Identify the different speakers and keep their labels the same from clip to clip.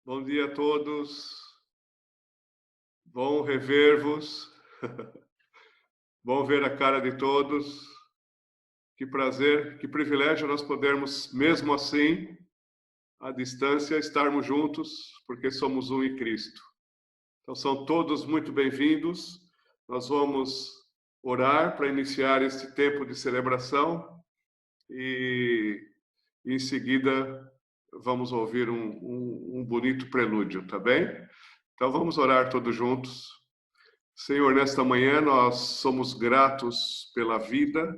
Speaker 1: bom dia a todos, bom rever-vos, bom ver a cara de todos, que prazer, que privilégio nós podermos, mesmo assim, à distância, estarmos juntos, porque somos um em Cristo. Então são todos muito bem-vindos, nós vamos orar para iniciar este tempo de celebração e em seguida vamos ouvir um bonito prelúdio, tá bem? Então vamos orar todos juntos. Senhor, nesta manhã nós somos gratos pela vida,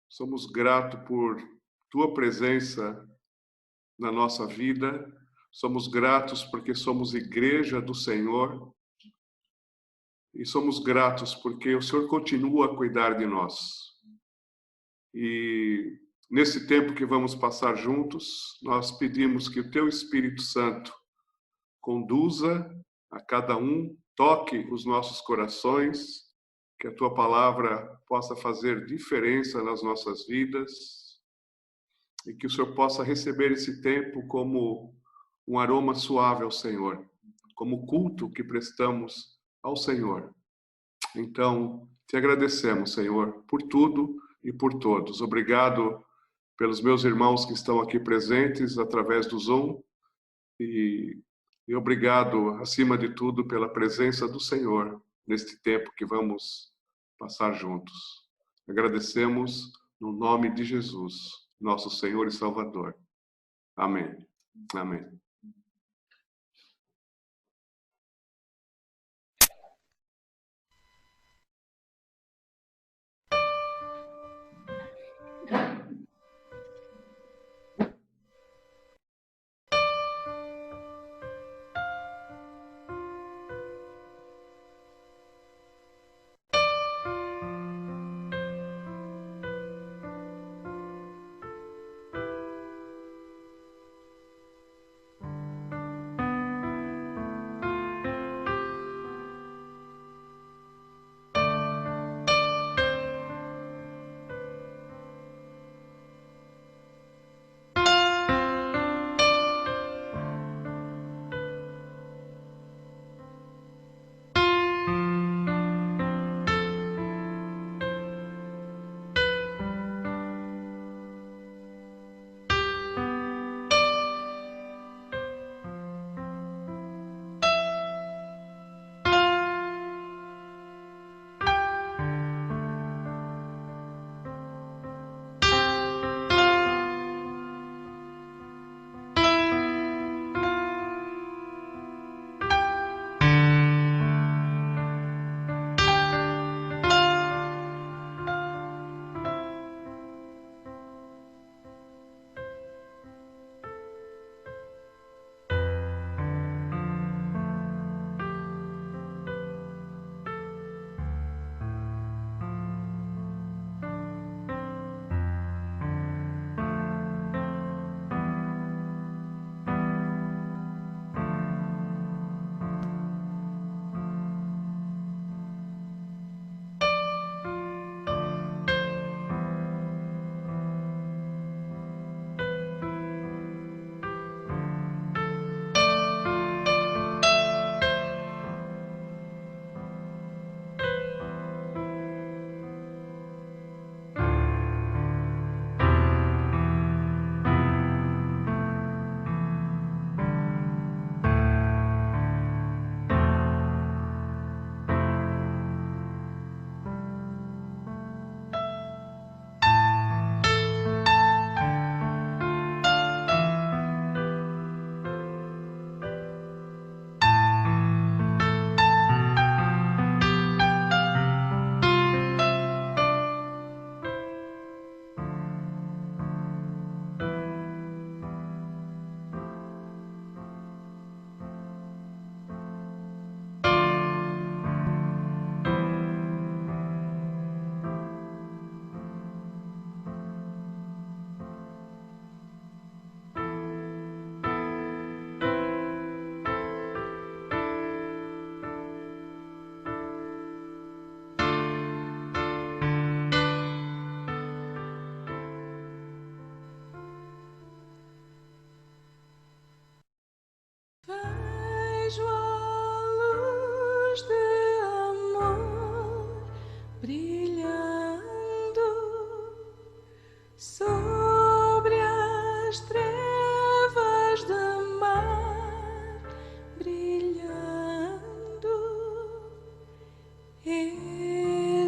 Speaker 1: somos gratos por Tua presença na nossa vida, somos gratos porque somos igreja do Senhor e somos gratos porque o Senhor continua a cuidar de nós. E nesse tempo que vamos passar juntos, nós pedimos que o Teu Espírito Santo conduza a cada um, toque os nossos corações, que a Tua palavra possa fazer diferença nas nossas vidas e que o Senhor possa receber esse tempo como um aroma suave ao Senhor, como culto que prestamos ao Senhor. Então, te agradecemos, Senhor, por tudo e por todos. Obrigado pelos meus irmãos que estão aqui presentes através do Zoom e obrigado, acima de tudo, pela presença do Senhor neste tempo que vamos passar juntos. Agradecemos no nome de Jesus, nosso Senhor e Salvador. Amém. Amém.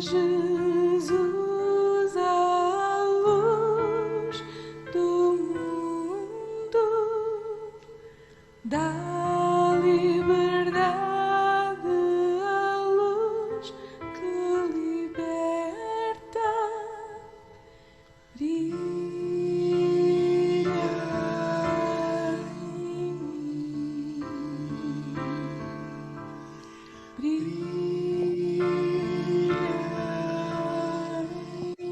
Speaker 2: Jesus, a luz do mundo, da liberdade, a luz que liberta, brilha em mim, brilha em mim.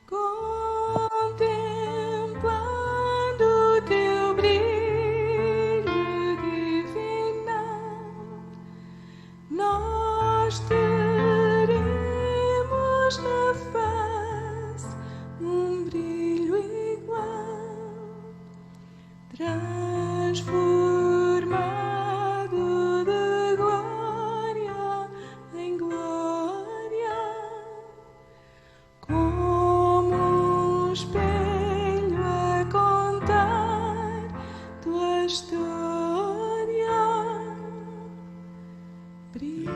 Speaker 2: Contemplando teu brilho divinal, nós teremos na face brilho igual, transformado de glória em glória, como espelho a contar tua história, brilha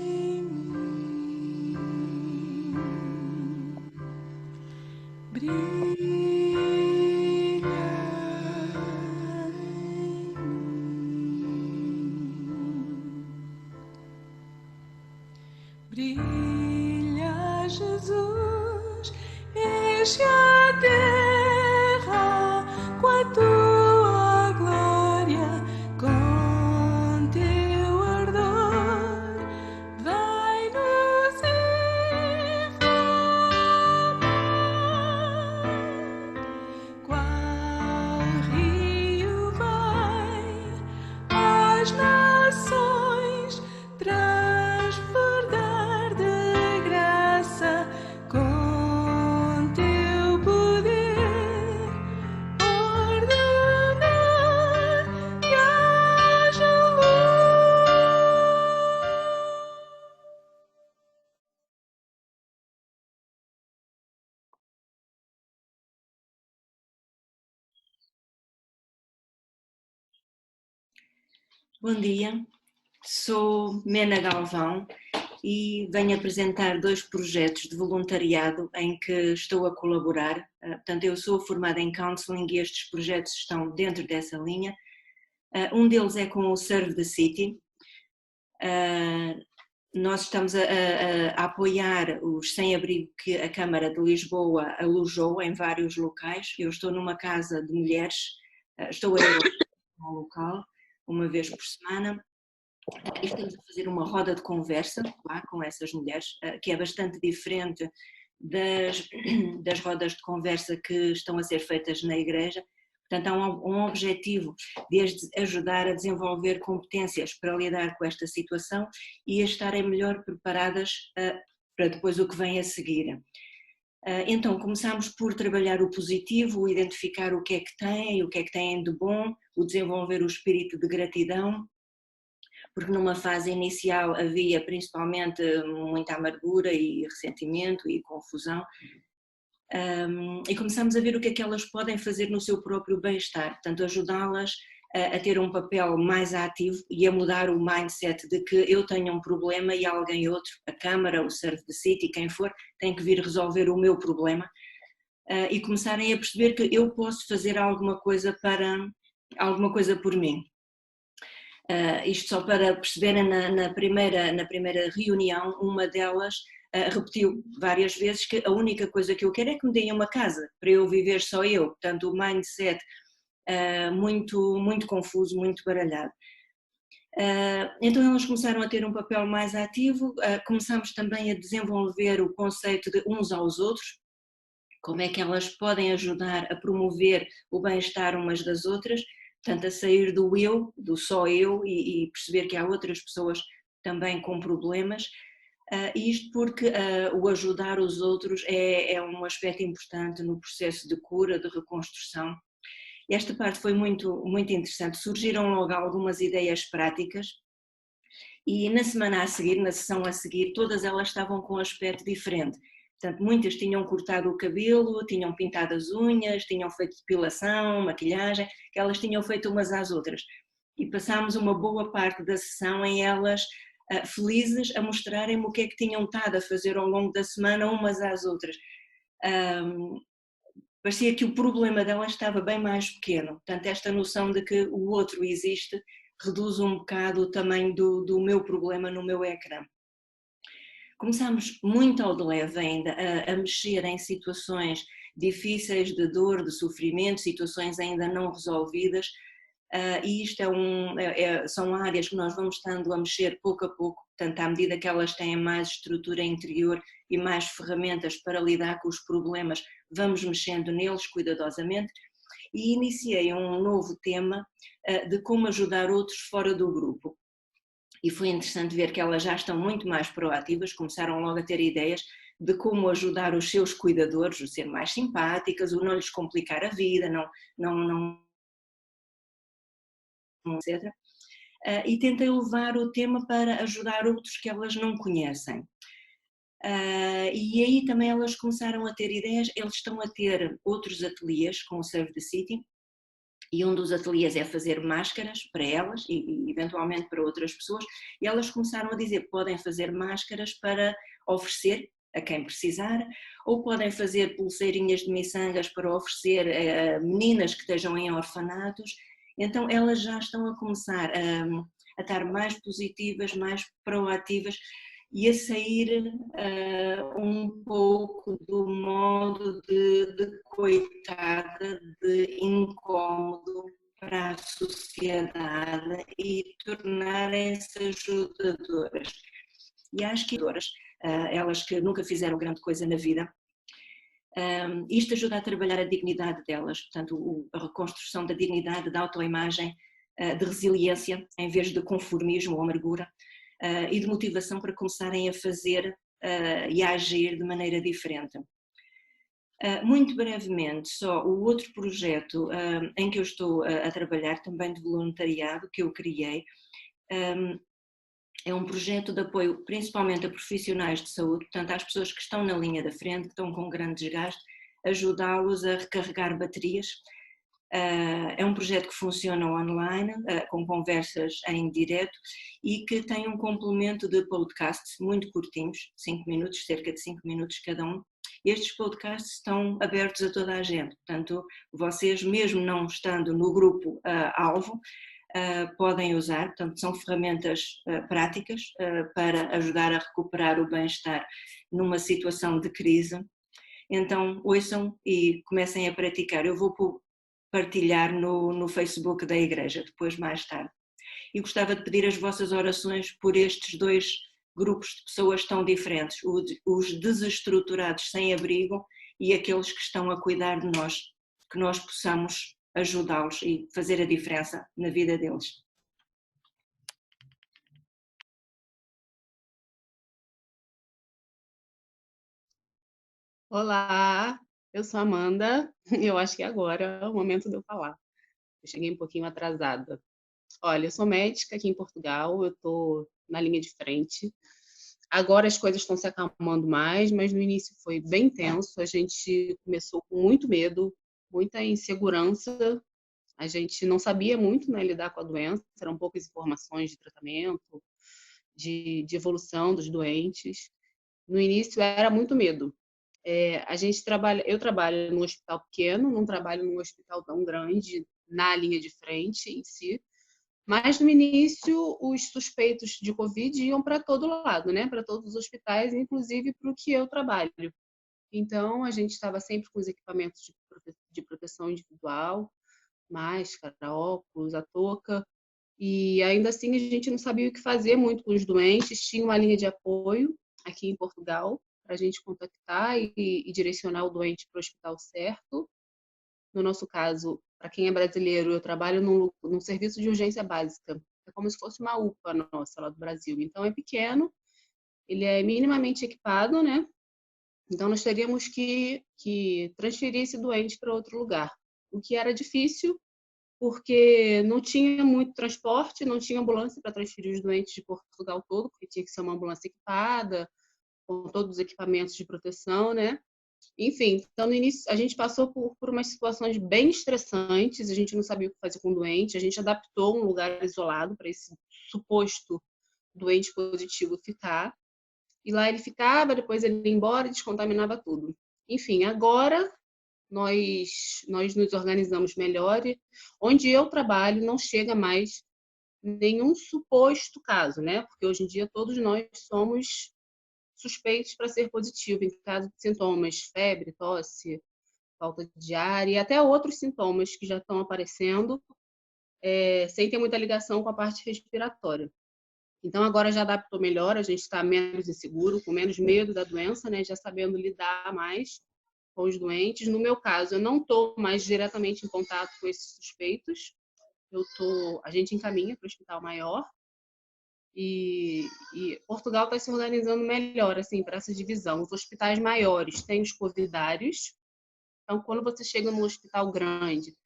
Speaker 2: em mim, brilha em mim. Brilha, Jesus, enche a terra com a tua glória, com teu ardor, vai nos inflamar, qual rio vai às nações transbordar de graça, com teu poder ordenar que haja luz.
Speaker 3: Bom dia, sou Mena Galvão e venho apresentar 2 projetos de voluntariado em que estou a colaborar. Portanto, eu sou formada em Counseling e estes projetos estão dentro dessa linha. Um deles é com o Serve the City. Nós estamos a apoiar os sem-abrigo que a Câmara de Lisboa alojou em vários locais. Eu estou numa casa de mulheres, estou a ir ao local uma vez por semana. E estamos a fazer uma roda de conversa lá com essas mulheres, que é bastante diferente das rodas de conversa que estão a ser feitas na igreja. Portanto, há um objetivo de ajudar a desenvolver competências para lidar com esta situação e a estarem melhor preparadas para depois o que vem a seguir. Então, começámos por trabalhar o positivo, identificar o que é que têm de bom, o desenvolver o espírito de gratidão, porque numa fase inicial havia principalmente muita amargura e ressentimento e confusão, e começamos a ver o que é que elas podem fazer no seu próprio bem-estar, portanto ajudá-las a ter um papel mais ativo e a mudar o mindset de que eu tenho um problema e alguém outro, a Câmara, o Serve the City, quem for, tem que vir resolver o meu problema, e começarem a perceber que eu posso fazer alguma coisa por mim. Isto só para perceberem, na primeira reunião, uma delas repetiu várias vezes que a única coisa que eu quero é que me deem uma casa, para eu viver só eu, portanto o mindset muito, muito confuso, muito baralhado. Então elas começaram a ter um papel mais ativo, começamos também a desenvolver o conceito de uns aos outros, como é que elas podem ajudar a promover o bem-estar umas das outras, portanto a sair do eu, do só eu e perceber que há outras pessoas também com problemas, isto porque o ajudar os outros é um aspecto importante no processo de cura, de reconstrução. Esta parte foi muito, muito interessante, surgiram logo algumas ideias práticas e na semana a seguir, na sessão a seguir, todas elas estavam com um aspecto diferente. Portanto, muitas tinham cortado o cabelo, tinham pintado as unhas, tinham feito depilação, maquilhagem, que elas tinham feito umas às outras. E passámos uma boa parte da sessão em elas felizes a mostrarem-me o que é que tinham estado a fazer ao longo da semana umas às outras. Parecia que o problema delas estava bem mais pequeno. Portanto, esta noção de que o outro existe reduz um bocado o tamanho do meu problema no meu ecrã. Começámos muito ao de leve ainda a mexer em situações difíceis de dor, de sofrimento, situações ainda não resolvidas, e isto são áreas que nós vamos estando a mexer pouco a pouco, portanto, à medida que elas têm mais estrutura interior e mais ferramentas para lidar com os problemas, vamos mexendo neles cuidadosamente, e iniciei um novo tema de como ajudar outros fora do grupo. E foi interessante ver que elas já estão muito mais proativas, começaram logo a ter ideias de como ajudar os seus cuidadores, a ser mais simpáticas, o não lhes complicar a vida, etc. E tentei levar o tema para ajudar outros que elas não conhecem. E aí também elas começaram a ter ideias, eles estão a ter outros ateliês com o Save the City, e um dos ateliês é fazer máscaras para elas e eventualmente para outras pessoas, e elas começaram a dizer que podem fazer máscaras para oferecer a quem precisar, ou podem fazer pulseirinhas de miçangas para oferecer a meninas que estejam em orfanatos. Então elas já estão a começar a estar mais positivas, mais proativas e a sair um pouco do modo de coitada, de incómodo para a sociedade e tornarem-se ajudadoras. E acho que elas que nunca fizeram grande coisa na vida, isto ajuda a trabalhar a dignidade delas, portanto a reconstrução da dignidade, da autoimagem, de resiliência em vez de conformismo ou amargura, e de motivação para começarem a fazer e a agir de maneira diferente. Muito brevemente, só o outro projeto em que eu estou a trabalhar, também de voluntariado, que eu criei, é um projeto de apoio principalmente a profissionais de saúde, portanto às pessoas que estão na linha da frente, que estão com grande desgaste, ajudá-los a recarregar baterias. É um projeto que funciona online, com conversas em direto e que tem um complemento de podcasts muito curtinhos, 5 minutos, cerca de 5 minutos cada um. Estes podcasts estão abertos a toda a gente, portanto vocês mesmo não estando no grupo alvo, podem usar, portanto são ferramentas práticas para ajudar a recuperar o bem-estar numa situação de crise. Então ouçam e comecem a praticar. Eu vou partilhar no Facebook da igreja, depois mais tarde. E gostava de pedir as vossas orações por estes dois grupos de pessoas tão diferentes, os desestruturados sem abrigo e aqueles que estão a cuidar de nós, que nós possamos ajudá-los e fazer a diferença na vida deles.
Speaker 4: Olá, eu sou a Amanda. Eu acho que agora é o momento de eu falar. Eu cheguei um pouquinho atrasada. Olha, eu sou médica aqui em Portugal, eu estou na linha de frente. Agora as coisas estão se acalmando mais, mas no início foi bem tenso. A gente começou com muito medo, muita insegurança. A gente não sabia muito, né, lidar com a doença, eram poucas informações de tratamento, de evolução dos doentes. No início era muito medo. Eu trabalho num hospital pequeno, não trabalho num hospital tão grande na linha de frente em si, mas no início os suspeitos de Covid iam para todo lado, né? Para todos os hospitais, inclusive para o que eu trabalho. Então a gente estava sempre com os equipamentos de proteção individual, máscara, óculos, a touca, e ainda assim a gente não sabia o que fazer muito com os doentes. Tinha uma linha de apoio aqui em Portugal para a gente contactar e direcionar o doente para o hospital certo. No nosso caso, para quem é brasileiro, eu trabalho num serviço de urgência básica. É como se fosse uma UPA nossa lá do Brasil. Então é pequeno, ele é minimamente equipado, né? Então nós teríamos que transferir esse doente para outro lugar, o que era difícil, porque não tinha muito transporte, não tinha ambulância para transferir os doentes de Portugal todo, porque tinha que ser uma ambulância equipada, com todos os equipamentos de proteção, né? Enfim, então no início a gente passou por umas situações bem estressantes, a gente não sabia o que fazer com o doente, a gente adaptou um lugar isolado para esse suposto doente positivo ficar, e lá ele ficava, depois ele ia embora e descontaminava tudo. Enfim, agora nós nos organizamos melhor e onde eu trabalho não chega mais nenhum suposto caso, né? Porque hoje em dia todos nós somos suspeitos para ser positivo em caso de sintomas, febre, tosse, falta de ar e até outros sintomas que já estão aparecendo, sem ter muita ligação com a parte respiratória. Então agora já adaptou melhor, a gente está menos inseguro, com menos medo da doença, né? Já sabendo lidar mais com os doentes. No meu caso, eu não estou mais diretamente em contato com esses suspeitos. A gente encaminha para o hospital maior e Portugal está se organizando melhor assim para essa divisão. Os hospitais maiores têm os covidários. Então, quando você chega num hospital grande,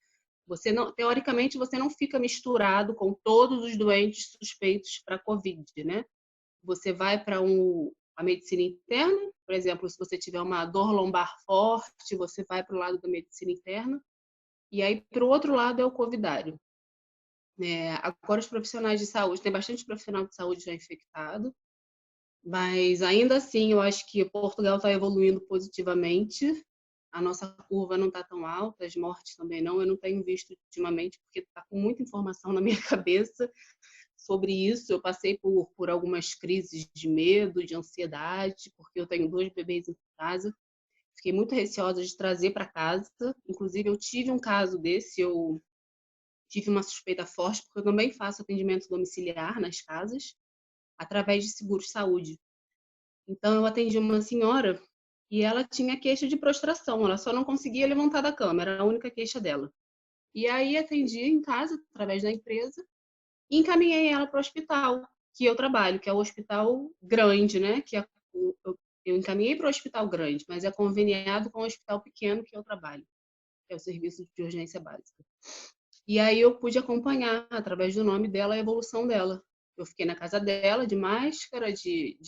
Speaker 4: teoricamente, você não fica misturado com todos os doentes suspeitos para COVID, né? Você vai para a medicina interna, por exemplo, se você tiver uma dor lombar forte, você vai para o lado da medicina interna, e aí para o outro lado é o covidário. Agora os profissionais de saúde, tem bastante profissional de saúde já infectado, mas ainda assim eu acho que Portugal está evoluindo positivamente, a nossa curva não está tão alta, as mortes também não, eu não tenho visto ultimamente, porque está com muita informação na minha cabeça sobre isso. Eu passei por algumas crises de medo, de ansiedade, porque eu tenho 2 bebês em casa. Fiquei muito receosa de trazer para casa. Inclusive, eu tive um caso desse, eu tive uma suspeita forte, porque eu também faço atendimento domiciliar nas casas, através de seguro-saúde. Então, eu atendi uma senhora e ela tinha queixa de prostração, ela só não conseguia levantar da cama, era a única queixa dela. E aí, atendi em casa, através da empresa, e encaminhei ela para o hospital que eu trabalho, que é o hospital grande, né? Eu encaminhei para o hospital grande, mas é conveniado com o hospital pequeno que eu trabalho, que é o serviço de urgência básica. E aí eu pude acompanhar, através do nome dela, a evolução dela. Eu fiquei na casa dela, de máscara, de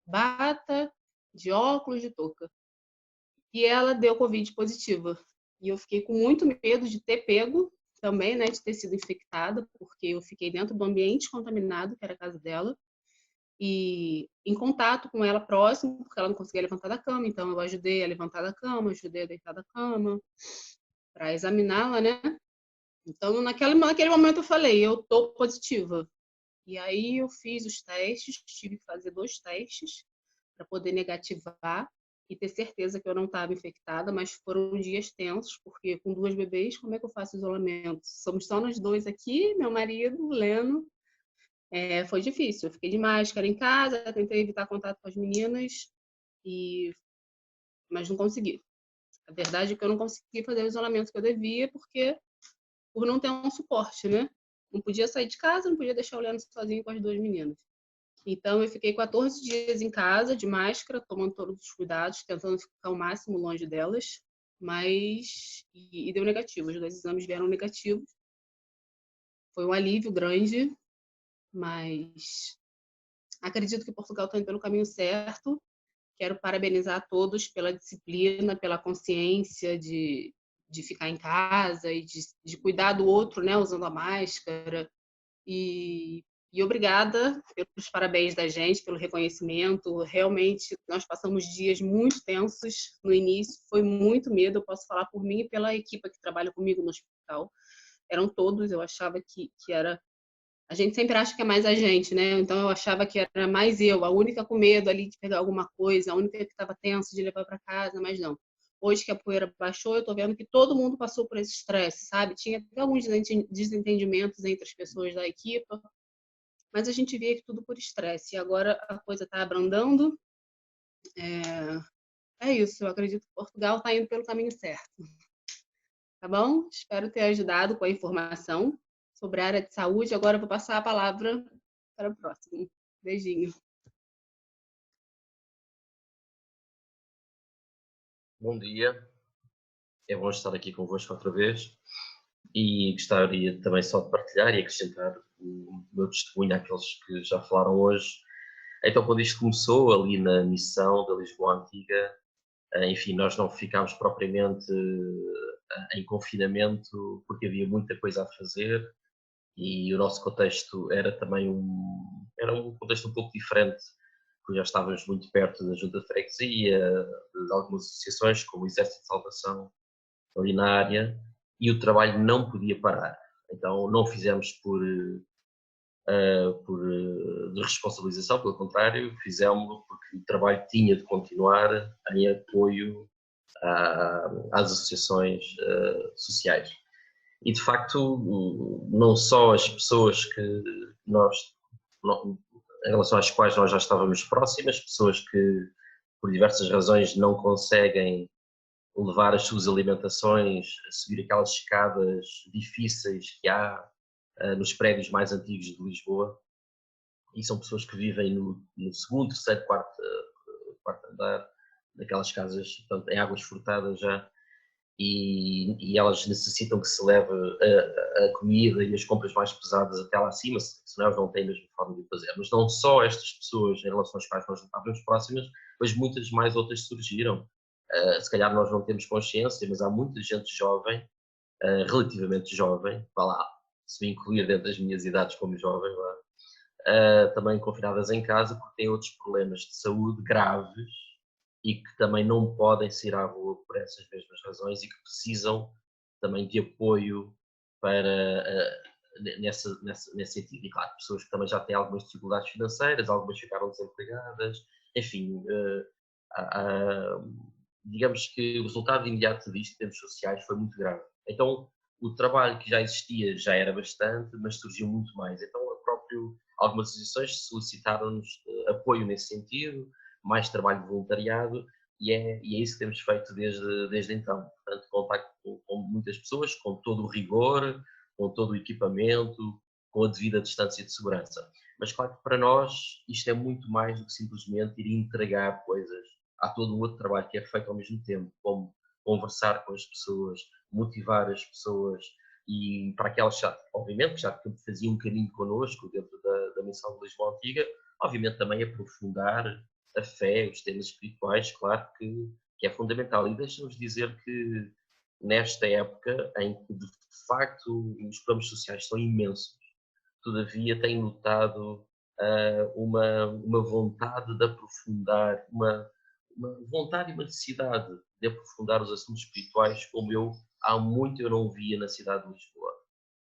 Speaker 4: bata, de óculos, de touca. E ela deu Covid positiva. E eu fiquei com muito medo de ter pego também, né, de ter sido infectada, porque eu fiquei dentro do ambiente contaminado, que era a casa dela, e em contato com ela próximo, porque ela não conseguia levantar da cama, então eu ajudei a levantar da cama, ajudei a deitar da cama, para examiná-la, né? Então, naquele momento eu falei, eu tô positiva. E aí eu fiz os testes, tive que fazer 2 testes para poder negativar e ter certeza que eu não estava infectada, mas foram dias tensos, porque com 2 bebês, como é que eu faço isolamento? Somos só nós 2 aqui, meu marido, o Leno. Foi difícil, eu fiquei de máscara em casa, tentei evitar contato com as meninas, mas não consegui. A verdade é que eu não consegui fazer o isolamento que eu devia, por não ter um suporte, né? Não podia sair de casa, não podia deixar o Leno sozinho com as 2 meninas. Então, eu fiquei 14 dias em casa, de máscara, tomando todos os cuidados, tentando ficar o máximo longe delas, mas... E deu negativo, os 2 exames vieram negativos. Foi um alívio grande, mas acredito que Portugal está indo pelo caminho certo. Quero parabenizar a todos pela disciplina, pela consciência de ficar em casa e de cuidar do outro, né, usando a máscara. E obrigada pelos parabéns da gente, pelo reconhecimento. Realmente, nós passamos dias muito tensos no início, foi muito medo. Eu posso falar por mim e pela equipe que trabalha comigo no hospital. Eram todos, eu achava que era... A gente sempre acha que é mais a gente, né? Então eu achava que era mais eu, a única com medo ali de pegar alguma coisa, a única que estava tenso de levar para casa, mas não. Hoje que a poeira baixou, eu tô vendo que todo mundo passou por esse estresse, sabe? Tinha até alguns desentendimentos entre as pessoas da equipe, mas a gente via que tudo por estresse. E agora a coisa está abrandando. É isso, eu acredito que Portugal está indo pelo caminho certo. Tá bom? Espero ter ajudado com a informação sobre a área de saúde. Agora eu vou passar a palavra para o próximo. Beijinho.
Speaker 5: Bom dia, é bom estar aqui convosco outra vez e gostaria também só de partilhar e acrescentar o meu testemunho àqueles que já falaram hoje Então, quando isto começou ali na missão da Lisboa Antiga, enfim, nós não ficámos propriamente em confinamento porque havia muita coisa a fazer e o nosso contexto era também era um contexto um pouco diferente, porque já estávamos muito perto da Junta de Freguesia, de algumas associações, como o Exército de Salvação, ali na área, e o trabalho não podia parar. Então não fizemos por de responsabilização, pelo contrário, fizemos porque o trabalho tinha de continuar em apoio às associações sociais. E de facto, não só as pessoas que nós, em relação às quais nós já estávamos próximas, pessoas que por diversas razões não conseguem levar as suas alimentações, subir aquelas escadas difíceis que há nos prédios mais antigos de Lisboa, e são pessoas que vivem no segundo, terceiro, quarto andar, daquelas casas, portanto, em águas furtadas já, e elas necessitam que se leve a comida e as compras mais pesadas até lá acima, senão elas não têm a mesma forma de fazer. Mas não só estas pessoas em relação às quais nós não estávamos próximas, mas muitas mais outras surgiram. Se calhar nós não temos consciência, mas há muita gente jovem, relativamente jovem, vá lá, se me incluir dentro das minhas idades como jovem, também confinadas em casa porque têm outros problemas de saúde graves e que também não podem sair à rua por essas mesmas razões e que precisam também de apoio para nesse sentido. E claro, pessoas que também já têm algumas dificuldades financeiras, algumas ficaram desempregadas, enfim, digamos que o resultado imediato disto em termos sociais foi muito grave. Então, o trabalho que já existia já era bastante, mas surgiu muito mais. Então, algumas associações solicitaram-nos apoio nesse sentido, mais trabalho de voluntariado, e é isso que temos feito desde então. Portanto, contacto com muitas pessoas, com todo o rigor, com todo o equipamento, com a devida distância de segurança. Mas claro que para nós isto é muito mais do que simplesmente ir entregar coisas. Há todo um outro trabalho que é feito ao mesmo tempo, como conversar com as pessoas, motivar as pessoas, e para aquelas, obviamente, que já faziam um caminho connosco dentro da missão de Lisboa Antiga, obviamente também aprofundar a fé, os temas espirituais, claro que é fundamental. E deixa-nos dizer que nesta época em que de facto os problemas sociais são imensos, todavia tenho notado uma vontade de aprofundar, uma vontade e uma necessidade de aprofundar os assuntos espirituais como há muito eu não via na cidade de Lisboa.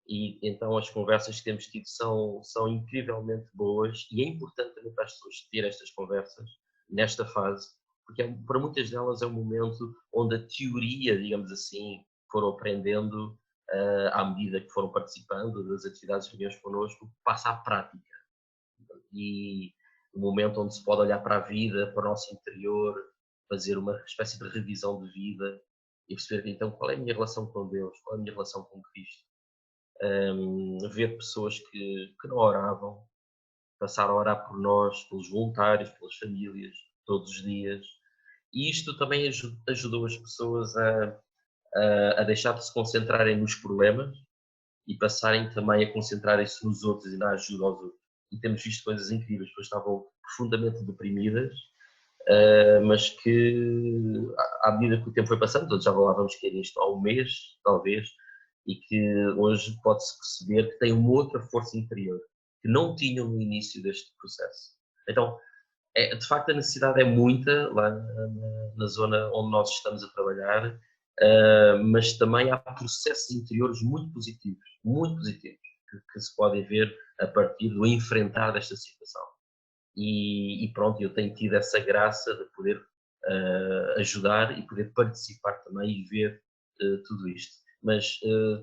Speaker 5: E então as conversas que temos tido são incrivelmente boas e é importante também para as pessoas ter estas conversas nesta fase, porque para muitas delas é um momento onde a teoria, digamos assim, foram aprendendo à medida que foram participando das atividades de reuniões connosco, passa à prática. E o momento onde se pode olhar para a vida, para o nosso interior, fazer uma espécie de revisão de vida e perceber então qual é a minha relação com Deus, qual é a minha relação com Cristo. Ver pessoas que não oravam, passaram a orar por nós, pelos voluntários, pelas famílias, todos os dias. E isto também ajudou as pessoas a deixar de se concentrarem nos problemas e passarem também a concentrarem-se nos outros e na ajuda aos outros. E temos visto coisas incríveis, pessoas estavam profundamente deprimidas, mas que à medida que o tempo foi passando, todos já falávamos que era isto há um mês, talvez, e que hoje pode-se perceber que têm uma outra força interior, que não tinham no início deste processo. Então, de facto a necessidade é muita lá na zona onde nós estamos a trabalhar, mas também há processos interiores muito positivos que se podem ver a partir do enfrentar esta situação. E pronto, eu tenho tido essa graça de poder ajudar e poder participar também e ver tudo isto. Mas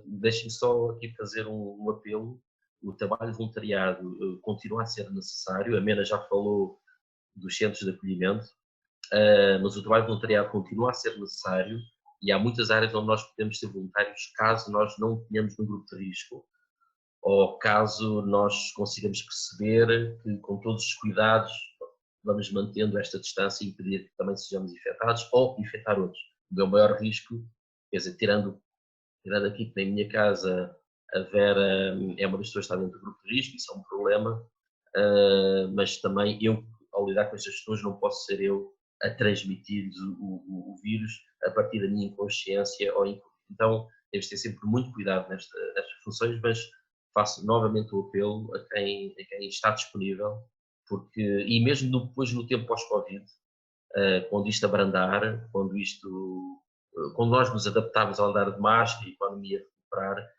Speaker 5: deixem-me só aqui fazer um apelo. O trabalho de voluntariado continua a ser necessário. A Mena já falou dos centros de acolhimento, mas o trabalho de voluntariado continua a ser necessário e há muitas áreas onde nós podemos ser voluntários caso nós não tenhamos um grupo de risco ou caso nós consigamos perceber que com todos os cuidados vamos mantendo esta distância e impedir que também sejamos infectados ou infectar outros. O meu maior risco, quer dizer, tirando aqui que na minha casa a Vera é uma das pessoas que está dentro do grupo de risco, isso é um problema, mas também eu ao lidar com estas pessoas, não posso ser eu a transmitir-lhes o vírus a partir da minha inconsciência. Então, temos de ter sempre muito cuidado nestas funções, mas faço novamente o apelo a quem está disponível, porque, e mesmo depois no tempo pós-Covid, quando isto abrandar, quando nós nos adaptarmos ao andar de máscara e a economia recuperar,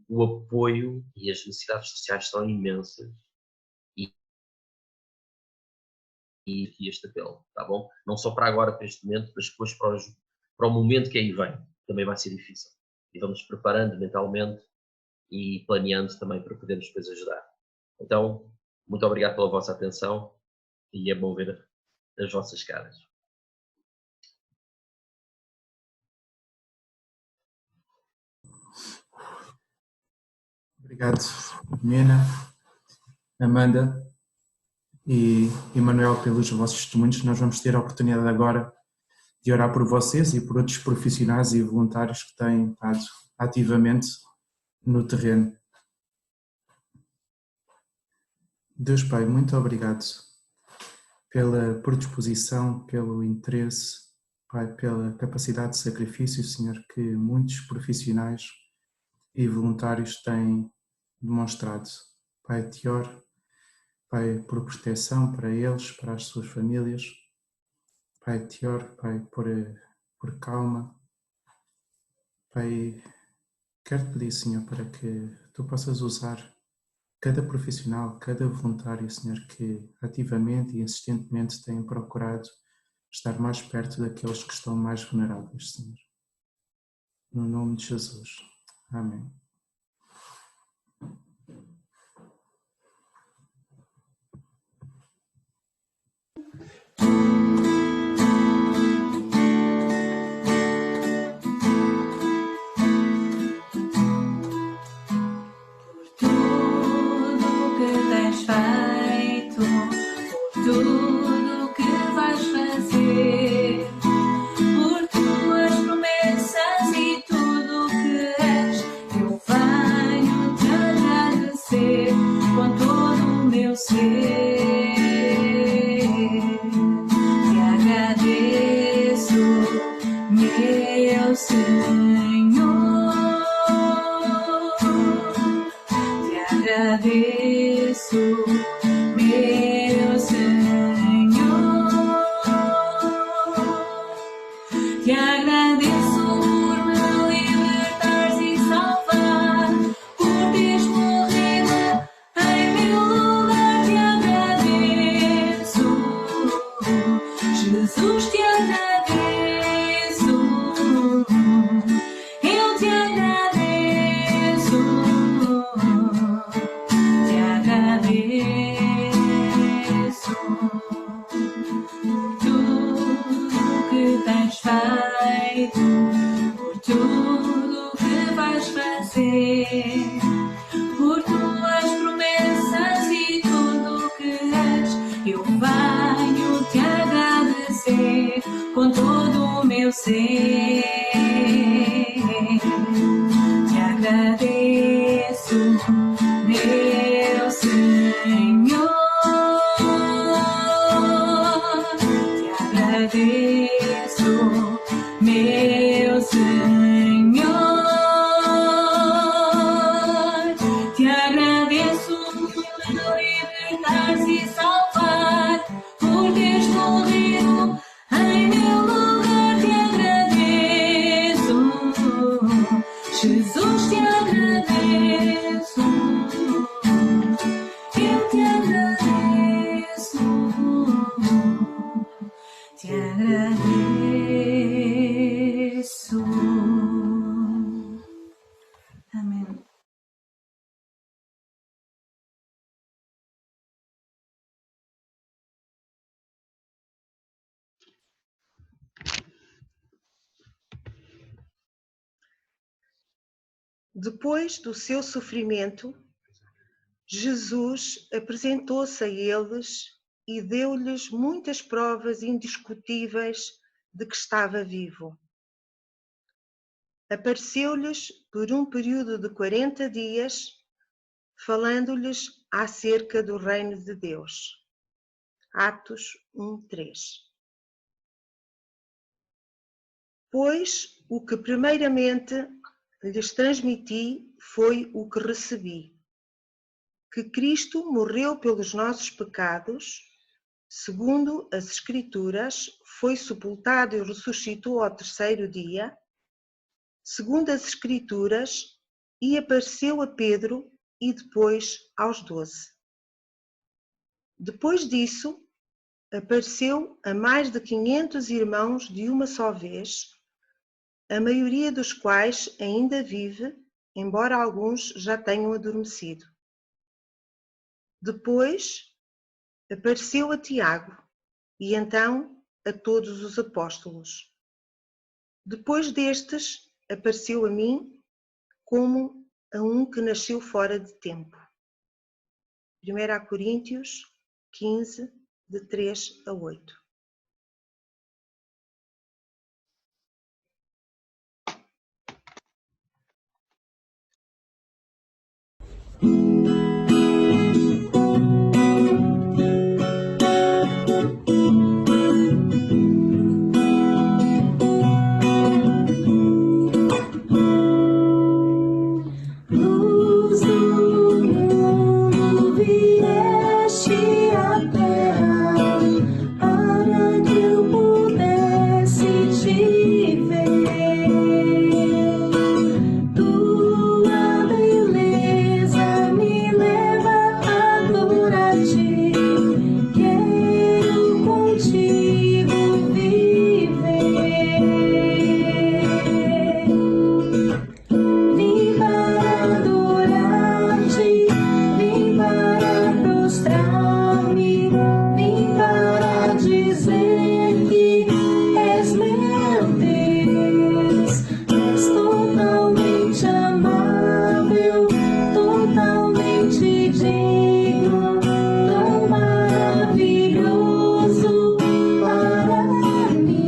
Speaker 5: o apoio e as necessidades sociais são imensas e este apelo, tá bom? Não só para agora, para este momento, mas depois para o momento que aí vem, também vai ser difícil. E vamos preparando mentalmente e planeando também para podermos depois ajudar. Então, muito obrigado pela vossa atenção e é bom ver as vossas caras.
Speaker 6: Obrigado, Mena, Amanda e Emanuel, pelos vossos testemunhos. Nós vamos ter a oportunidade agora de orar por vocês e por outros profissionais e voluntários que têm estado ativamente no terreno. Deus Pai, muito obrigado pela predisposição, pelo interesse, Pai, pela capacidade de sacrifício, Senhor, que muitos profissionais e voluntários têm demonstrado. Pai, te oro, Pai, por proteção para eles, para as suas famílias. Pai, te oro, Pai, por calma. Pai, quero-te pedir, Senhor, para que tu possas usar cada profissional, cada voluntário, Senhor, que ativamente e insistentemente tem procurado estar mais perto daqueles que estão mais vulneráveis, Senhor. No nome de Jesus. Amém.
Speaker 2: Tudo que tens feito, por tudo que vais fazer, por tuas promessas e tudo o que és, eu venho te agradecer com todo o meu ser. Te agradeço, meu Senhor. Agradeço, meu Senhor. Te agradeço por me libertares e salvar, por teres morrido em meu lugar. Te agradeço, Jesus, te agradeço. Eu te agradeço. Por tudo que vais fazer, por tuas promessas e tudo o que és, eu venho te agradecer com todo o meu ser. Te agradeço, meu Senhor. Te agradeço, meu Senhor. Te agradeço por me libertares e salvar, por teres morrido em meu lugar. Te agradeço, Jesus, te agradeço. Eu te agradeço. Te agradeço. Amém.
Speaker 7: Depois do seu sofrimento, Jesus apresentou-se a eles e deu-lhes muitas provas indiscutíveis de que estava vivo. Apareceu-lhes por um período de 40 dias, falando-lhes acerca do reino de Deus. Atos 1:3. Pois o que primeiramente lhes transmiti foi o que recebi, que Cristo morreu pelos nossos pecados, segundo as Escrituras, foi sepultado e ressuscitou ao terceiro dia, segundo as Escrituras, e apareceu a Pedro e depois aos 12. Depois disso, apareceu a mais de 500 irmãos de uma só vez, a maioria dos quais ainda vive, embora alguns já tenham adormecido. Depois, apareceu a Tiago e então a todos os apóstolos. Depois destes, apareceu a mim como a um que nasceu fora de tempo. 1 Coríntios 15, de 3 a 8.
Speaker 2: Luz do mundo vieste à terra, para que eu pudesse te ver. Tua beleza me leva a adorar-te, quero contigo viver. Vim para adorar-te, vim para prostrar-me, vim para dizer que és meu Deus. És totalmente amável, totalmente digno, tão maravilhoso para mim.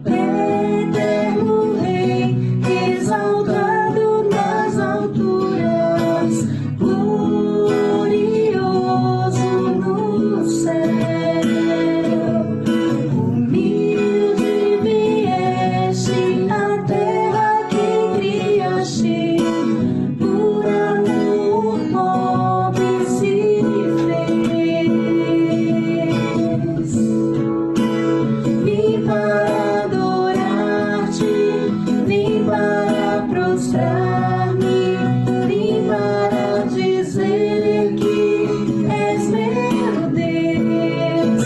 Speaker 2: Eterno Rei, exaltado nas alturas, glorioso no céu. Humilde vieste à terra que criaste, por amor pobre se fez. Vim para adorar-te, vim para prostrar-me, vim para dizer que és meu Deus.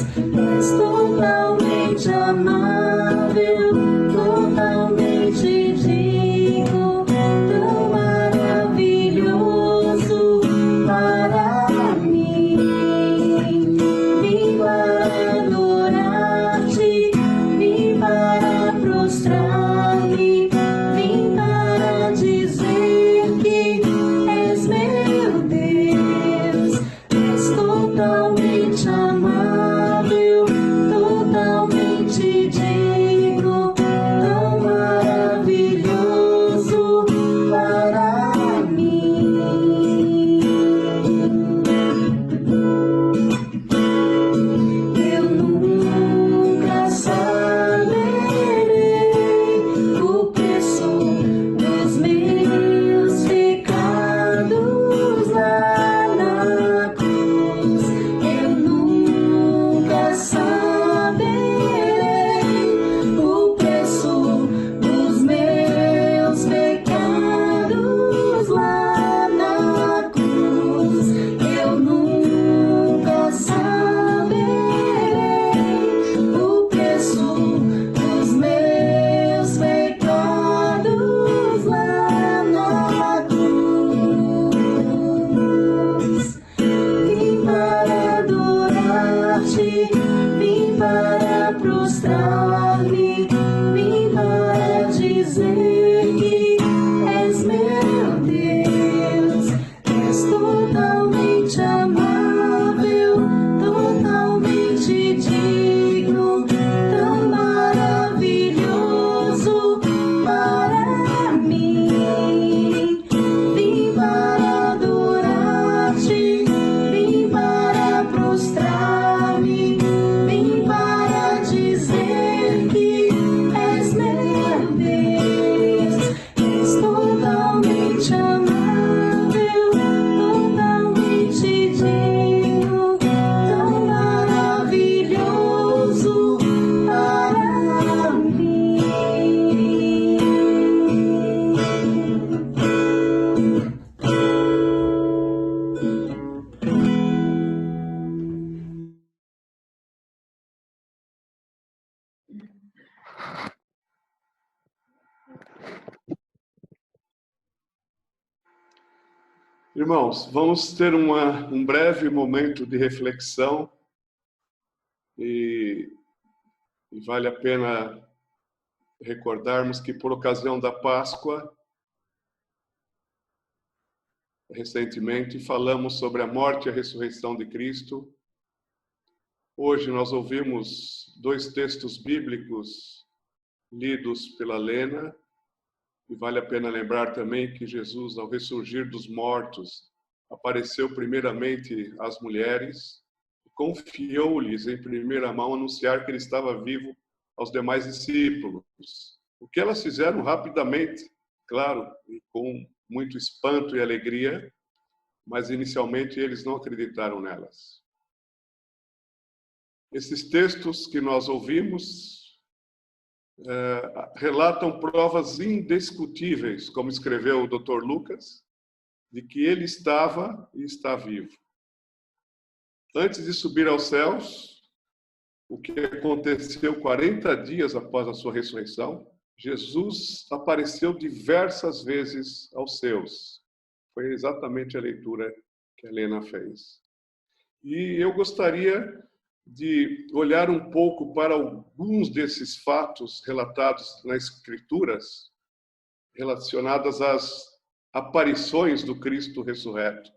Speaker 2: És totalmente amável, totalmente digno, tão maravilhoso para mim. Vim para adorar-te, vim para prostrar-me, vim para dizer que és meu Deus. És totalmente amável, totalmente digno, tão maravilhoso para mim. Eu nunca saberei o preço dos meus pecados lá na cruz. Eu nunca saberei o preço dos meus pecados lá na cruz. Eu nunca saberei o preço dos meus pecados lá na cruz. Vim para adorar-te, vim para prostrar-me, vim para dizer que és meu Deus. És totalmente amável, totalmente digno, tão maravilhoso para mim. Vim
Speaker 1: Irmãos, vamos ter um breve momento de reflexão e vale a pena recordarmos que, por ocasião da Páscoa, recentemente falamos sobre a morte e a ressurreição de Cristo. Hoje nós ouvimos 2 textos bíblicos lidos pela Lena, e vale a pena lembrar também que Jesus, ao ressurgir dos mortos, apareceu primeiramente às mulheres, confiou-lhes em primeira mão anunciar que ele estava vivo aos demais discípulos. O que elas fizeram rapidamente, claro, e com muito espanto e alegria, mas inicialmente eles não acreditaram nelas. Esses textos que nós ouvimos relatam provas indiscutíveis, como escreveu o Dr. Lucas, de que ele estava e está vivo. Antes de subir aos céus, o que aconteceu 40 dias após a sua ressurreição, Jesus apareceu diversas vezes aos seus. Foi exatamente a leitura que a Helena fez. E eu gostaria de olhar um pouco para alguns desses fatos relatados nas Escrituras, relacionadas às aparições do Cristo ressurreto,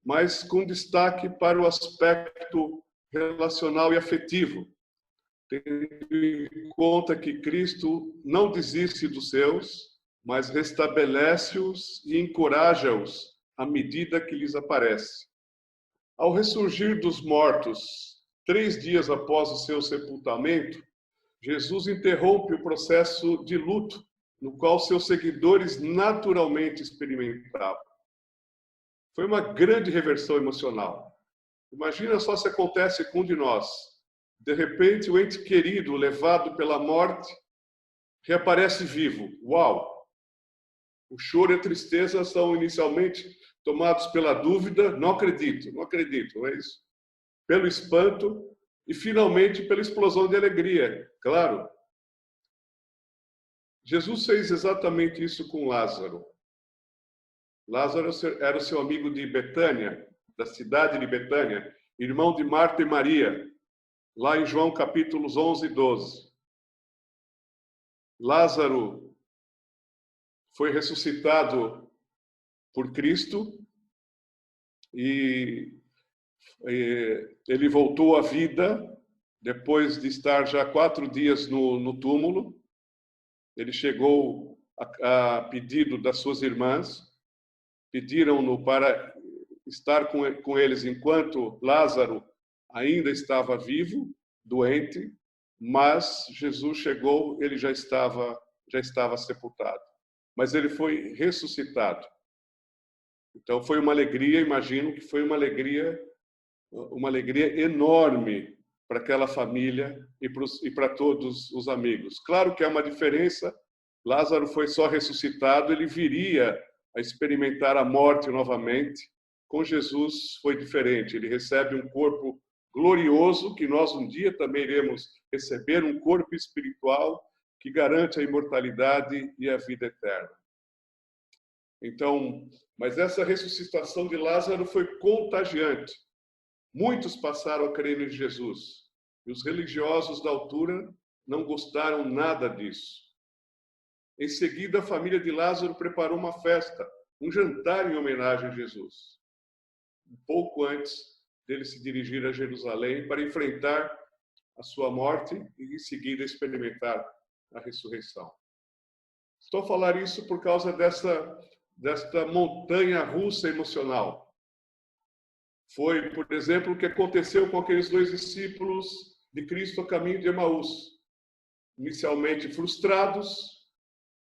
Speaker 1: mas com destaque para o aspecto relacional e afetivo, tendo em conta que Cristo não desiste dos seus, mas restabelece-os e encoraja-os à medida que lhes aparece. Ao ressurgir dos mortos, 3 dias após o seu sepultamento, Jesus interrompe o processo de luto, no qual seus seguidores naturalmente experimentavam. Foi uma grande reversão emocional. Imagina só se acontece com um de nós. De repente, o ente querido, levado pela morte, reaparece vivo. Uau! O choro e a tristeza são inicialmente tomados pela dúvida, não acredito, não é isso? Pelo espanto e, finalmente, pela explosão de alegria, claro. Jesus fez exatamente isso com Lázaro. Lázaro era o seu amigo de Betânia, da cidade de Betânia, irmão de Marta e Maria, lá em João capítulos 11 e 12. Lázaro foi ressuscitado por Cristo e ele voltou à vida depois de estar já 4 dias no túmulo. Ele chegou a pedido das suas irmãs, pediram-no para estar com eles enquanto Lázaro ainda estava vivo, doente, mas Jesus chegou, ele já estava sepultado. Mas ele foi ressuscitado. Então foi uma alegria, imagino que foi uma alegria enorme para aquela família e para todos os amigos. Claro que há uma diferença. Lázaro foi só ressuscitado, ele viria a experimentar a morte novamente. Com Jesus foi diferente. Ele recebe um corpo glorioso, que nós um dia também iremos receber, um corpo espiritual que garante a imortalidade e a vida eterna. Então, mas essa ressuscitação de Lázaro foi contagiante. Muitos passaram a crer em Jesus. E os religiosos da altura não gostaram nada disso. Em seguida, a família de Lázaro preparou uma festa, um jantar em homenagem a Jesus. Um pouco antes dele se dirigir a Jerusalém para enfrentar a sua morte e, em seguida, experimentar a ressurreição. Estou a falar isso por causa desta montanha russa emocional. Foi, por exemplo, o que aconteceu com aqueles 2 discípulos de Cristo a caminho de Emaús. Inicialmente frustrados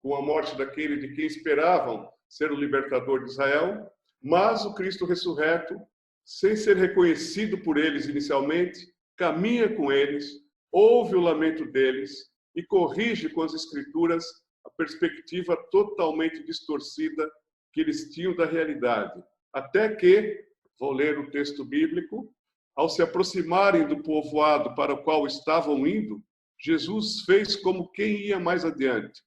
Speaker 1: com a morte daquele de quem esperavam ser o libertador de Israel, mas o Cristo ressurreto, sem ser reconhecido por eles inicialmente, caminha com eles, ouve o lamento deles e corrige com as Escrituras a perspectiva totalmente distorcida que eles tinham da realidade. Até que, vou ler o texto bíblico, ao se aproximarem do povoado para o qual estavam indo, Jesus fez como quem ia mais adiante.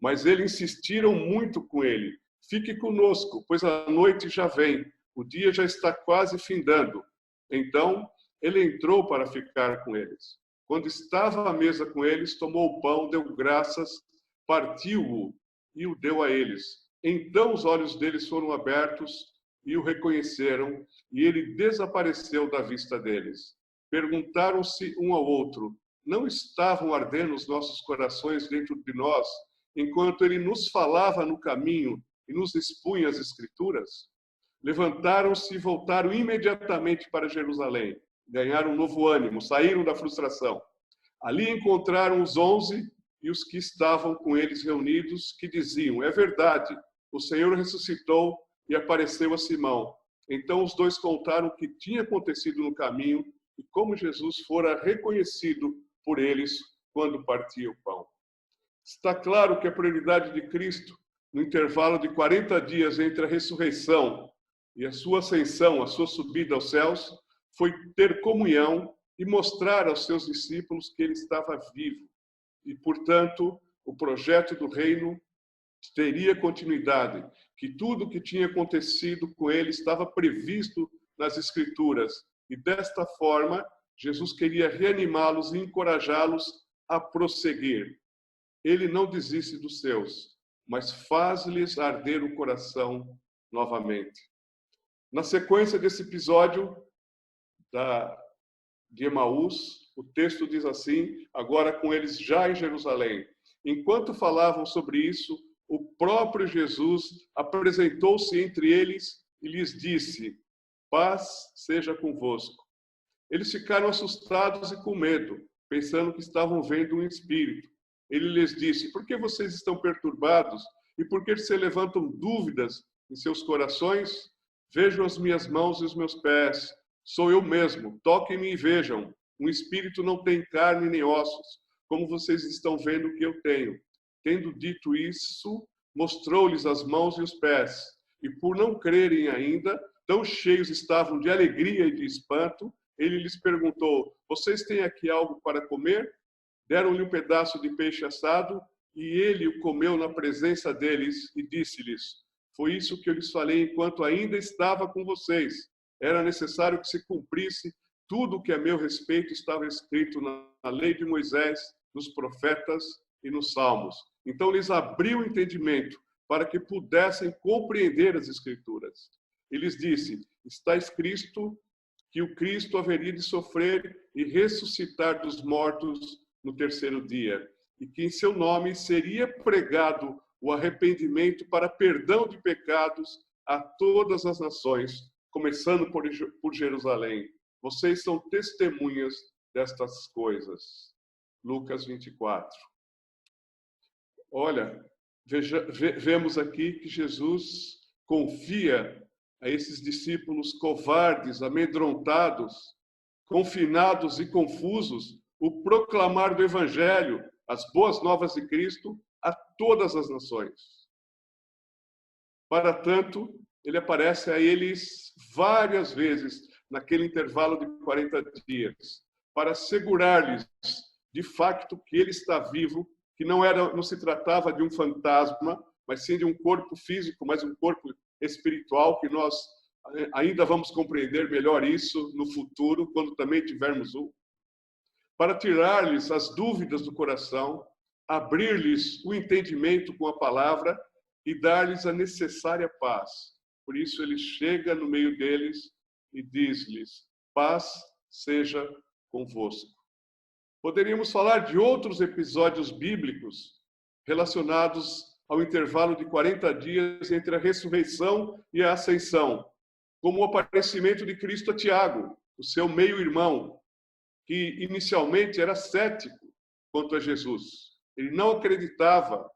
Speaker 1: Mas eles insistiram muito com ele. fique conosco, pois a noite já vem, o dia já está quase findando. Então ele entrou para ficar com eles. Quando estava à mesa com eles, tomou o pão, deu graças, partiu-o e o deu a eles. Então os olhos deles foram abertos e o reconheceram, e ele desapareceu da vista deles. Perguntaram-se um ao outro: não estavam ardendo os nossos corações dentro de nós, enquanto ele nos falava no caminho e nos expunha as Escrituras? Levantaram-se e voltaram imediatamente para Jerusalém. Ganharam um novo ânimo, saíram da frustração. Ali encontraram os 11 e os que estavam com eles reunidos, que diziam: é verdade, o Senhor ressuscitou e apareceu a Simão. Então os dois contaram o que tinha acontecido no caminho e como Jesus fora reconhecido por eles quando partia o pão. Está claro que a prioridade de Cristo, no intervalo de 40 dias entre a ressurreição e a sua ascensão, a sua subida aos céus, foi ter comunhão e mostrar aos seus discípulos que ele estava vivo. E, portanto, o projeto do reino teria continuidade, que tudo o que tinha acontecido com ele estava previsto nas Escrituras. E, desta forma, Jesus queria reanimá-los e encorajá-los a prosseguir. Ele não desiste dos seus, mas faz-lhes arder o coração novamente. Na sequência desse episódio de Emaús, o texto diz assim, agora com eles já em Jerusalém: enquanto falavam sobre isso, o próprio Jesus apresentou-se entre eles e lhes disse: paz seja convosco. Eles ficaram assustados e com medo, pensando que estavam vendo um espírito. Ele lhes disse: por que vocês estão perturbados? E por que se levantam dúvidas em seus corações? Vejam as minhas mãos e os meus pés. Sou eu mesmo. Toquem-me e vejam. Um espírito não tem carne nem ossos, como vocês estão vendo que eu tenho. Tendo dito isso, mostrou-lhes as mãos e os pés. E por não crerem ainda, tão cheios estavam de alegria e de espanto, ele lhes perguntou: vocês têm aqui algo para comer? Deram-lhe um pedaço de peixe assado, e ele o comeu na presença deles e disse-lhes: foi isso que eu lhes falei enquanto ainda estava com vocês. Era necessário que se cumprisse tudo o que a meu respeito estava escrito na lei de Moisés, nos profetas e nos salmos. Então lhes abriu o entendimento para que pudessem compreender as Escrituras. E lhes disse: está escrito que o Cristo haveria de sofrer e ressuscitar dos mortos no terceiro dia, e que em seu nome seria pregado o arrependimento para perdão de pecados a todas as nações, começando por Jerusalém. Vocês são testemunhas destas coisas. Lucas 24. Olha, vemos aqui que Jesus confia a esses discípulos covardes, amedrontados, confinados e confusos, o proclamar do Evangelho, as boas novas de Cristo, a todas as nações. Para tanto, ele aparece a eles várias vezes naquele intervalo de 40 dias, para assegurar-lhes de facto que ele está vivo, que não se tratava de um fantasma, mas sim de um corpo físico, mas um corpo espiritual, que nós ainda vamos compreender melhor isso no futuro, quando também tivermos um. Para tirar-lhes as dúvidas do coração, abrir-lhes o entendimento com a palavra e dar-lhes a necessária paz. Por isso ele chega no meio deles e diz-lhes: paz seja convosco. Poderíamos falar de outros episódios bíblicos relacionados ao intervalo de 40 dias entre a ressurreição e a ascensão, como o aparecimento de Cristo a Tiago, o seu meio-irmão, que inicialmente era cético quanto a Jesus. Ele não acreditava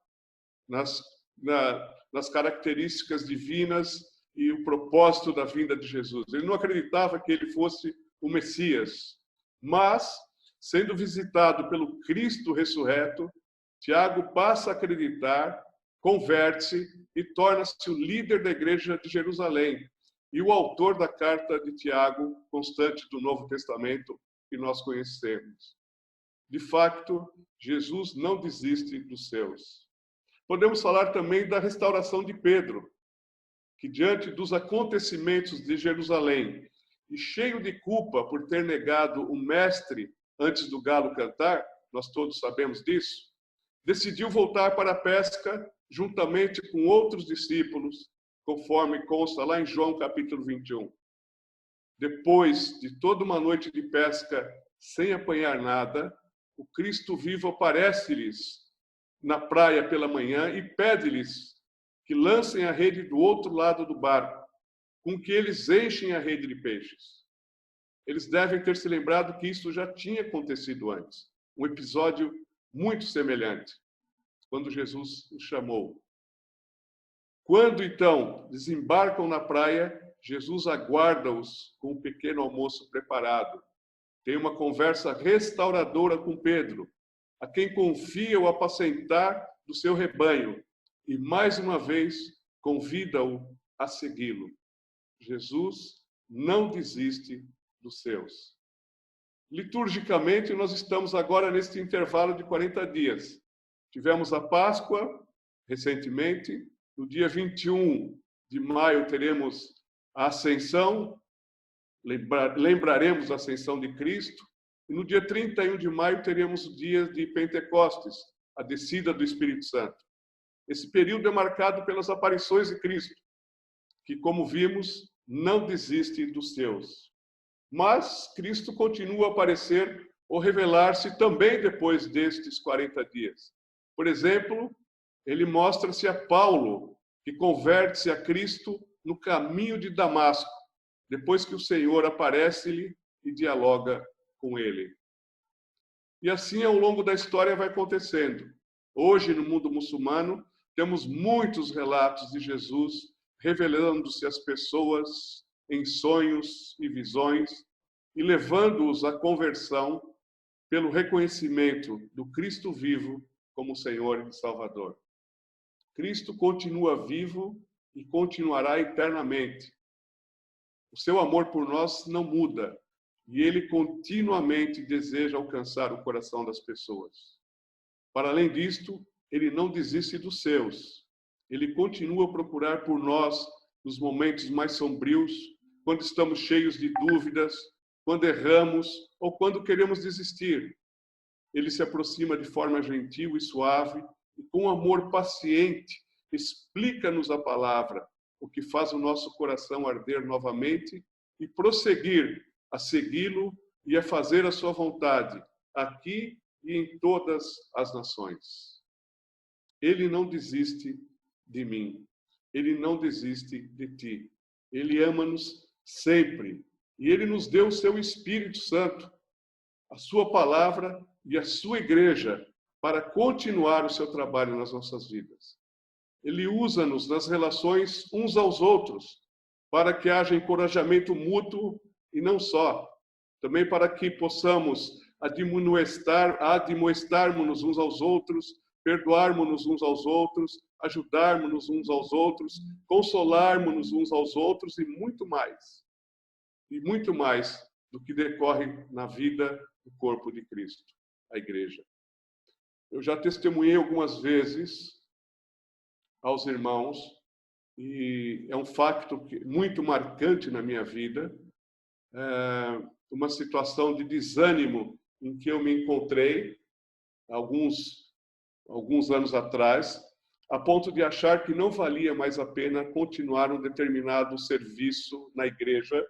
Speaker 1: nas características divinas e o propósito da vinda de Jesus. Ele não acreditava que ele fosse o Messias. Mas, sendo visitado pelo Cristo ressurreto, Tiago passa a acreditar, converte-se e torna-se o líder da igreja de Jerusalém e o autor da carta de Tiago, constante do Novo Testamento, que nós conhecemos. De facto, Jesus não desiste dos seus. Podemos falar também da restauração de Pedro, que diante dos acontecimentos de Jerusalém, e cheio de culpa por ter negado o mestre antes do galo cantar, nós todos sabemos disso, decidiu voltar para a pesca juntamente com outros discípulos, conforme consta lá em João capítulo 21. Depois de toda uma noite de pesca sem apanhar nada, o Cristo vivo aparece-lhes na praia pela manhã e pede-lhes que lancem a rede do outro lado do barco, com que eles enchem a rede de peixes. Eles devem ter se lembrado que isso já tinha acontecido antes, um episódio muito semelhante, quando Jesus os chamou. Quando, então, desembarcam na praia, Jesus aguarda-os com um pequeno almoço preparado. Tem uma conversa restauradora com Pedro, a quem confia o apacentar do seu rebanho, e mais uma vez convida-o a segui-lo. Jesus não desiste dos seus. Liturgicamente, nós estamos agora neste intervalo de 40 dias. Tivemos a Páscoa recentemente. No dia 21 de maio teremos a Ascensão, lembraremos a Ascensão de Cristo. E no dia 31 de maio teremos o dia de Pentecostes, a descida do Espírito Santo. Esse período é marcado pelas aparições de Cristo, que, como vimos, não desiste dos seus. Mas Cristo continua a aparecer ou revelar-se também depois destes 40 dias. Por exemplo, ele mostra-se a Paulo, que converte-se a Cristo no caminho de Damasco, depois que o Senhor aparece-lhe e dialoga com ele. E assim, ao longo da história, vai acontecendo. Hoje, no mundo muçulmano, temos muitos relatos de Jesus revelando-se às pessoas em sonhos e visões e levando-os à conversão pelo reconhecimento do Cristo vivo como Senhor e Salvador. Cristo continua vivo e continuará eternamente. O seu amor por nós não muda e ele continuamente deseja alcançar o coração das pessoas. Para além disto, ele não desiste dos seus. Ele continua a procurar por nós nos momentos mais sombrios, quando estamos cheios de dúvidas, quando erramos ou quando queremos desistir. Ele se aproxima de forma gentil e suave e com amor paciente explica-nos a palavra, o que faz o nosso coração arder novamente e prosseguir a segui-lo e a fazer a sua vontade, aqui e em todas as nações. Ele não desiste de mim. Ele não desiste de ti. Ele ama-nos sempre. E ele nos deu o seu Espírito Santo, a sua palavra e a sua igreja para continuar o seu trabalho nas nossas vidas. Ele usa-nos nas relações uns aos outros para que haja encorajamento mútuo e não só. Também para que possamos admoestarmos-nos uns aos outros, perdoarmos-nos uns aos outros, ajudarmos-nos uns aos outros, consolarmos-nos uns aos outros e muito mais. E muito mais do que decorre na vida do corpo de Cristo, a igreja. Eu já testemunhei algumas vezes aos irmãos, e é um facto muito marcante na minha vida, uma situação de desânimo em que eu me encontrei alguns anos atrás, a ponto de achar que não valia mais a pena continuar um determinado serviço na igreja,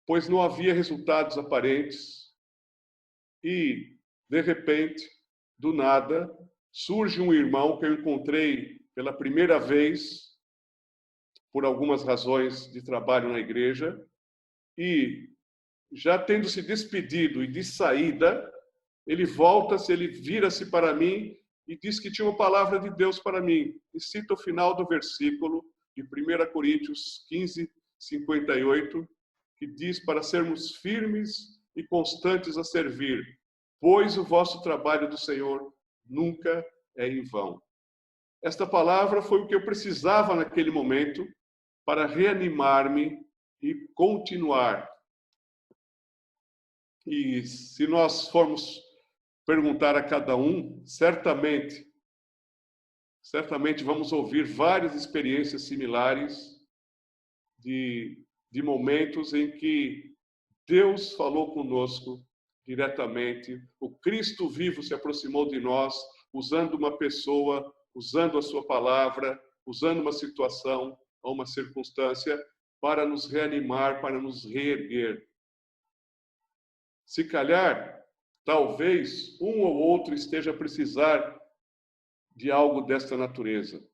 Speaker 1: pois não havia resultados aparentes. E, de repente, do nada, surge um irmão que eu encontrei pela primeira vez, por algumas razões de trabalho na igreja, e já tendo se despedido e de saída, ele volta-se, ele vira-se para mim e diz que tinha uma palavra de Deus para mim. E cita o final do versículo de 1 Coríntios 15, 58, que diz para sermos firmes e constantes a servir, pois o vosso trabalho do Senhor nunca é em vão. Esta palavra foi o que eu precisava naquele momento para reanimar-me e continuar. E se nós formos perguntar a cada um, certamente vamos ouvir várias experiências similares de momentos em que Deus falou conosco diretamente, o Cristo vivo se aproximou de nós, usando uma pessoa, usando a sua palavra, usando uma situação ou uma circunstância para nos reanimar, para nos reerguer. Se calhar, talvez um ou outro esteja a precisar de algo desta natureza.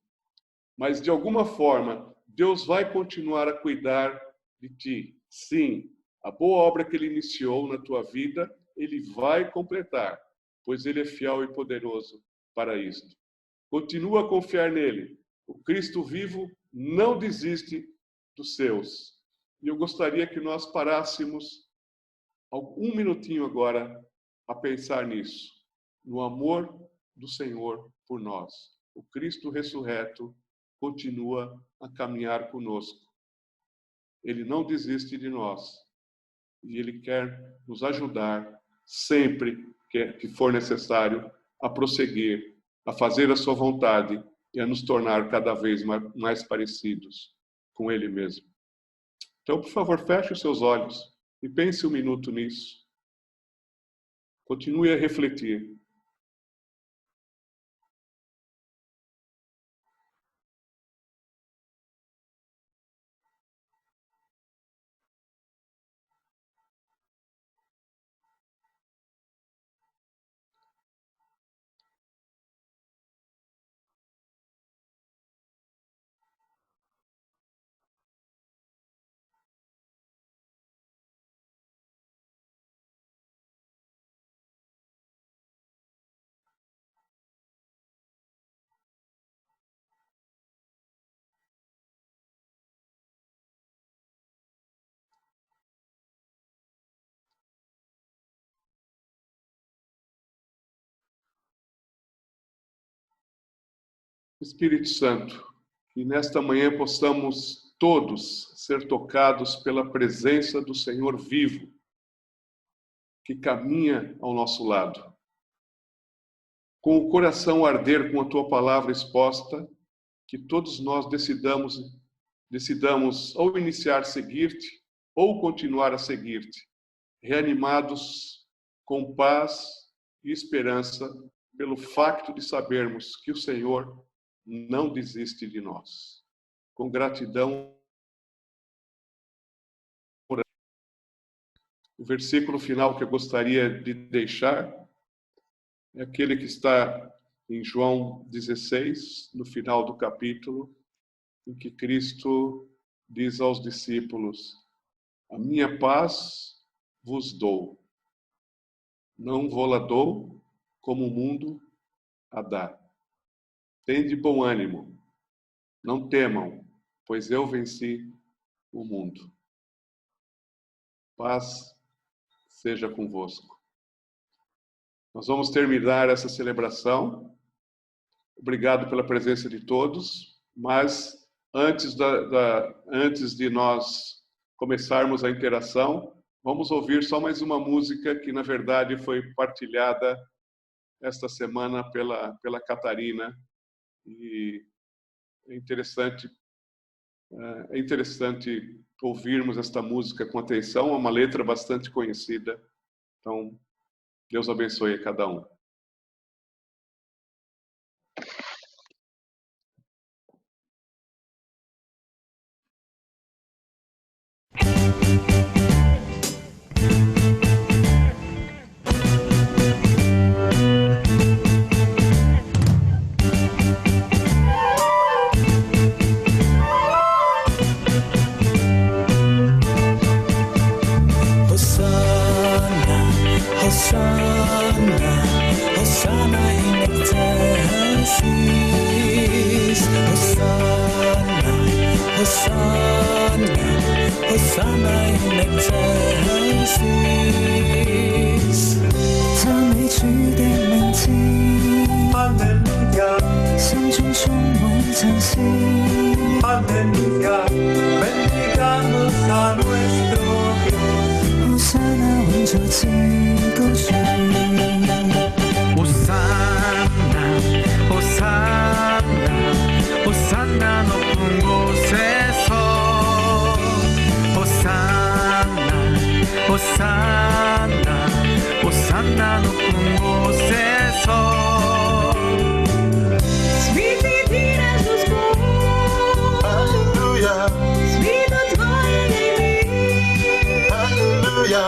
Speaker 1: Mas, de alguma forma, Deus vai continuar a cuidar de ti. Sim, a boa obra que Ele iniciou na tua vida, Ele vai completar, pois Ele é fiel e poderoso para isto. Continua a confiar nele. O Cristo vivo não desiste dos seus. E eu gostaria que nós parássemos um minutinho agora a pensar nisso, no amor do Senhor por nós. O Cristo ressurreto continua a caminhar conosco. Ele não desiste de nós. E Ele quer nos ajudar sempre que for necessário a prosseguir, a fazer a sua vontade e a nos tornar cada vez mais parecidos com Ele mesmo. Então, por favor, feche os seus olhos e pense um minuto nisso. Continue a refletir. Espírito Santo, que nesta manhã possamos todos ser tocados pela presença do Senhor vivo, que caminha ao nosso lado. Com o coração arder com a Tua palavra exposta, que todos nós decidamos ou iniciar a seguir-te, ou continuar a seguir-te, reanimados com paz e esperança, pelo facto de sabermos que o Senhor não desiste de nós. Com gratidão. O versículo final que eu gostaria de deixar é aquele que está em João 16, no final do capítulo, em que Cristo diz aos discípulos: a minha paz vos dou, não vou-la dou como o mundo a dá. Tende bom ânimo, não temam, pois eu venci o mundo. Paz seja convosco. Nós vamos terminar essa celebração. Obrigado pela presença de todos, mas antes de nós começarmos a interação, vamos ouvir só mais uma música que, na verdade, foi partilhada esta semana pela Catarina. E é interessante ouvirmos esta música com atenção, é uma letra bastante conhecida. Então, Deus abençoe a cada um.
Speaker 8: Hosanna, Hosanna 높은 곳에서 Hosanna no Congo Seso.
Speaker 2: Sviti ti Jesus Bog,
Speaker 9: Halleluja,
Speaker 2: svito tvoje ime.
Speaker 9: halleluja,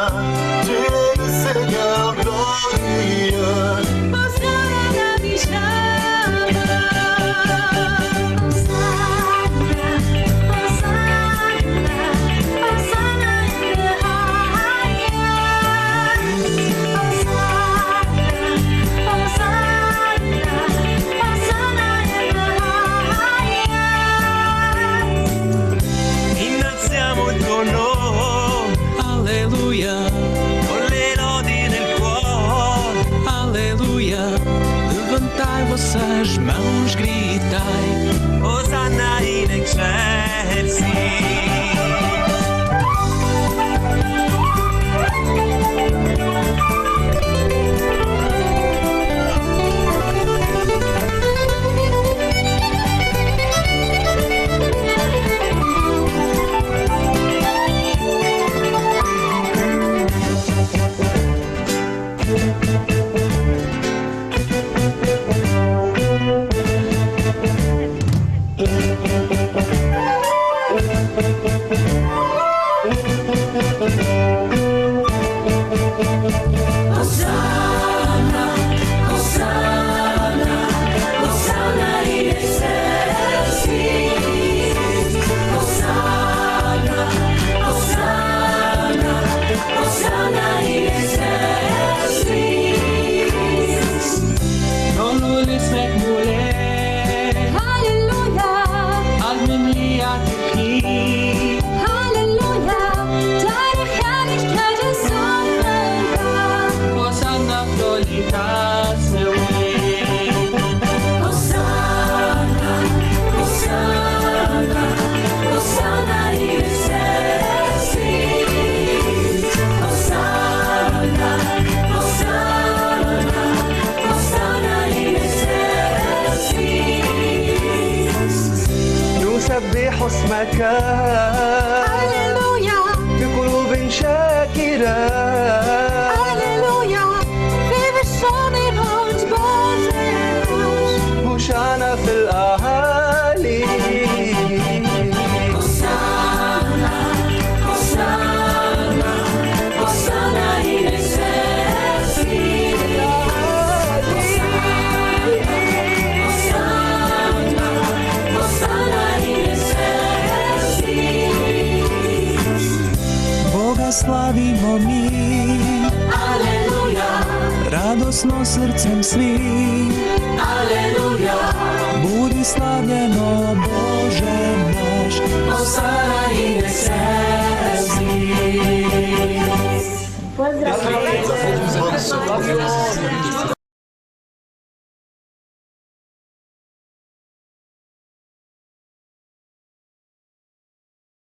Speaker 9: Gud seger gloria.
Speaker 2: Hosanna vi shama. Hosanna, Hosanna, Hosanna in the highest. Hosanna, Hosanna, Hosanna in the highest.
Speaker 8: Innalziamo il tuo nome, alleluia, con le lodi nel cuore, alleluia. Levantai vossas mãos, gritai, Hosanna in excelsis.
Speaker 2: Hosanna, Hosanna, Hosanna in excelsis. Hosanna, Hosanna, Hosanna in excelsis.
Speaker 8: Domnul este mulher,
Speaker 2: Halleluja,
Speaker 8: Armenia King,
Speaker 2: Halleluja, deine Herrlichkeit ist unvergleichbar.
Speaker 8: Hosanna gloritas
Speaker 2: Hosanna, Hosanna, Hosanna in excelsis. Hosanna, Hosanna, Hosanna in excelsis.
Speaker 8: نسبح اسمك
Speaker 2: Halleluja,
Speaker 8: بقلوب شاكرة
Speaker 2: Halleluja, wir verschonen uns Bosses.
Speaker 8: هوشعنا في الأعالي
Speaker 2: Hosanna, Hosanna, Hosanna in excelsis. Hosanna, Hosanna in excelsis.
Speaker 8: Boga slavimo mi,
Speaker 2: Alleluja,
Speaker 8: radosno srcem svi.
Speaker 2: Alleluja,
Speaker 8: Budi slavljeno Bože naš.
Speaker 2: Hosanna in excelsis.
Speaker 9: Pozdrav.